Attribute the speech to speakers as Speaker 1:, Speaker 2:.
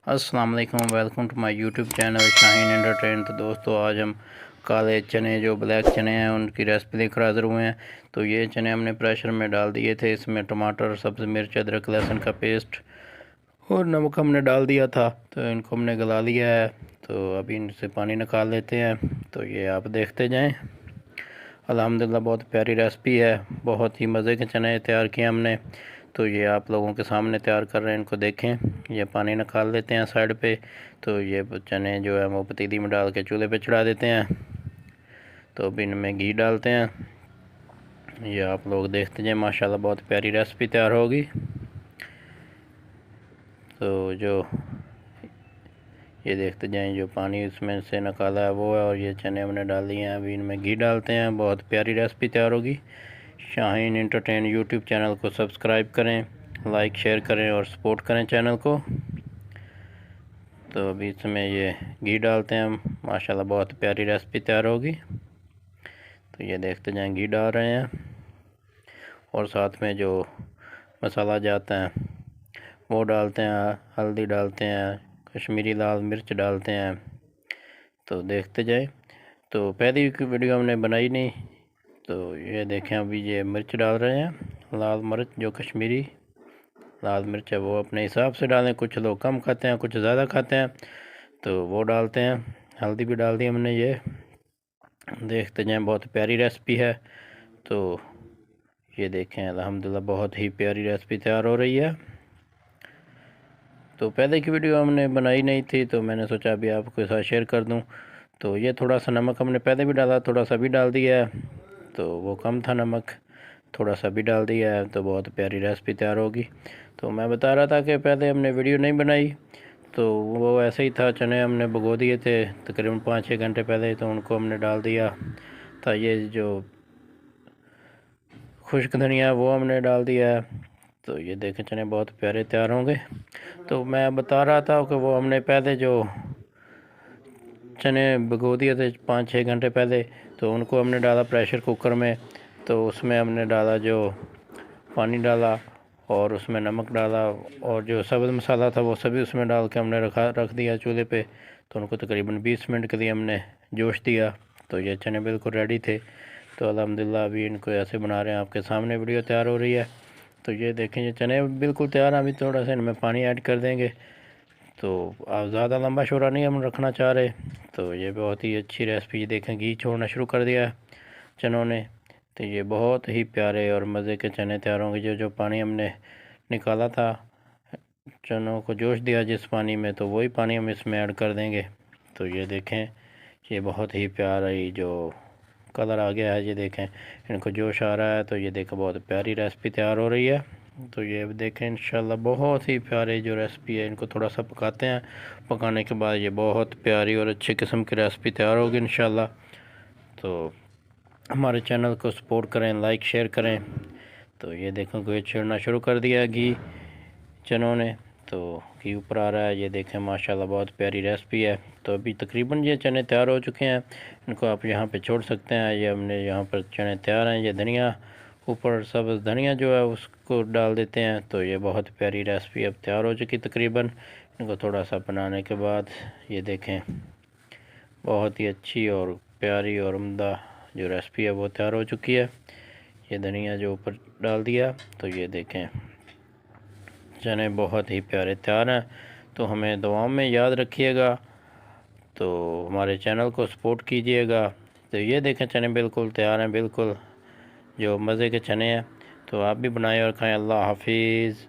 Speaker 1: अस्सलाम वालेकुम, welcome to my YouTube channel Shaheen entertain. तो दोस्तों, आज हम काले चने जो ब्लैक चने हैं उनकी रेसिपी लेकर हाज़िर हुए हैं। तो ये चने हमने प्रेशर में डाल दिए थे। इसमें टमाटर, सब्ज़ मिर्च, अदरक, लहसुन का पेस्ट और नमक हमने डाल दिया था। तो इनको हमने गला लिया है। तो अभी इनसे पानी निकाल लेते हैं। तो ये आप देखते जाएँ। अल्हम्दुलिल्लाह बहुत प्यारी रेसिपी है। बहुत ही मज़े के चने तैयार किए हमने। तो ये आप लोगों के सामने तैयार कर रहे हैं, इनको देखें। ये पानी निकाल लेते हैं साइड पे। तो ये चने जो है वो पतीली में डाल के चूल्हे पे चढ़ा देते हैं। तो अब इनमें घी डालते हैं। ये आप लोग देखते जाएं, माशाल्लाह बहुत प्यारी रेसिपी तैयार होगी। तो जो ये देखते जाएं, जो पानी इसमें से निकाला है वो है, और ये चने हमने डाल दिए हैं। अभी इनमें घी डालते हैं, बहुत प्यारी रेसिपी तैयार होगी। शाहीन एंटरटेन यूट्यूब चैनल को सब्सक्राइब करें, लाइक शेयर करें और सपोर्ट करें चैनल को। तो अभी इसमें ये घी डालते हैं हम। माशाल्लाह बहुत प्यारी रेसिपी तैयार होगी। तो ये देखते जाएं, घी डाल रहे हैं। और साथ में जो मसाला जाता है वो डालते हैं, हल्दी डालते हैं, कश्मीरी लाल मिर्च डालते हैं। तो देखते जाएं। तो पहली की वीडियो हमने बनाई नहीं। तो ये देखें, अभी ये मिर्च डाल रहे हैं। लाल मिर्च जो कश्मीरी लाल मिर्च है वो अपने हिसाब से डालें। कुछ लोग कम खाते हैं, कुछ ज़्यादा खाते हैं, तो वो डालते हैं। हल्दी भी डाल दी हमने। ये देखते जाएं, बहुत प्यारी रेसिपी है। तो ये देखें, अल्हम्दुलिल्लाह बहुत ही प्यारी रेसिपी तैयार हो रही है। तो पहले की वीडियो हमने बनाई नहीं थी, तो मैंने सोचा अभी आपके साथ शेयर कर दूं। तो ये थोड़ा सा नमक हमने पहले भी डाला, थोड़ा सा भी डाल दिया है। तो वो कम था नमक, थोड़ा सा भी डाल दिया है। तो बहुत प्यारी रेसिपी तैयार होगी। तो मैं बता रहा था कि पहले हमने वीडियो नहीं बनाई, तो वो ऐसे ही था। चने हमने भिगो दिए थे तकरीबन 5-6 घंटे पहले। तो उनको हमने डाल दिया था। ये जो खुश्क धनिया वो हमने डाल दिया है। तो ये देखें, चने बहुत प्यारे तैयार होंगे। तो मैं बता रहा था कि वो हमने पहले जो चने भिगो दिए थे 5-6 घंटे पहले, तो उनको हमने डाला प्रेशर कुकर में। तो उसमें हमने डाला, जो पानी डाला और उसमें नमक डाला, और जो सब्ज़ मसाला था वो सभी उसमें डाल के हमने रख दिया चूल्हे पे। तो उनको तकरीबन 20 मिनट के लिए हमने जोश दिया। तो ये चने बिल्कुल रेडी थे। तो अल्हम्दुलिल्लाह अभी इनको ऐसे बना रहे हैं, आपके सामने वीडियो तैयार हो रही है। तो ये देखें, ये चने बिल्कुल तैयार हैं। अभी थोड़ा सा इनमें पानी ऐड कर देंगे। तो आप ज़्यादा लंबा शोरा नहीं हम रखना चाह रहे। तो ये बहुत ही अच्छी रेसिपी, देखें घी छोड़ना शुरू कर दिया है चनों ने। तो ये बहुत ही प्यारे और मज़े के चने तैयार होंगे। जो पानी हमने निकाला था, चनों को जोश दिया जिस पानी में, तो वही पानी हम इसमें ऐड कर देंगे। तो ये देखें, ये बहुत ही प्यारा ही जो कलर आ गया है, ये देखें इनको जोश आ रहा है। तो ये देखें, बहुत प्यारी रेसिपी तैयार हो रही है। तो ये देखें, इंशाल्लाह बहुत ही प्यारी जो रेसिपी है। इनको थोड़ा सा पकाते हैं, पकाने के बाद ये बहुत प्यारी और अच्छी किस्म की रेसिपी तैयार होगी इंशाल्लाह। तो हमारे चैनल को सपोर्ट करें, लाइक शेयर करें। तो ये देखो, घी छिड़ना शुरू कर दिया घी चनों ने। तो घी ऊपर आ रहा है। ये देखें, माशाल्लाह बहुत प्यारी रेसिपी है। तो अभी तकरीबन ये चने तैयार हो चुके हैं। इनको आप यहाँ पे छोड़ सकते हैं। ये हमने यहाँ पर चने तैयार हैं। ये धनिया ऊपर, सब्ज़ धनिया जो है उसको डाल देते हैं। तो ये बहुत प्यारी रेसिपी अब तैयार हो चुकी तकरीबन। इनको थोड़ा सा बनाने के बाद ये देखें, बहुत ही अच्छी और प्यारी और उम्दा जो रेसिपी है वो तैयार हो चुकी है। ये धनिया जो ऊपर डाल दिया। तो ये देखें, चने बहुत ही प्यारे तैयार हैं। तो हमें दुआओं में याद रखिएगा। तो हमारे चैनल को सपोर्ट कीजिएगा। तो ये देखें, चने बिल्कुल तैयार हैं, बिल्कुल जो मज़े के चने हैं। तो आप भी बनाएं और खाएं। अल्लाह हाफिज़।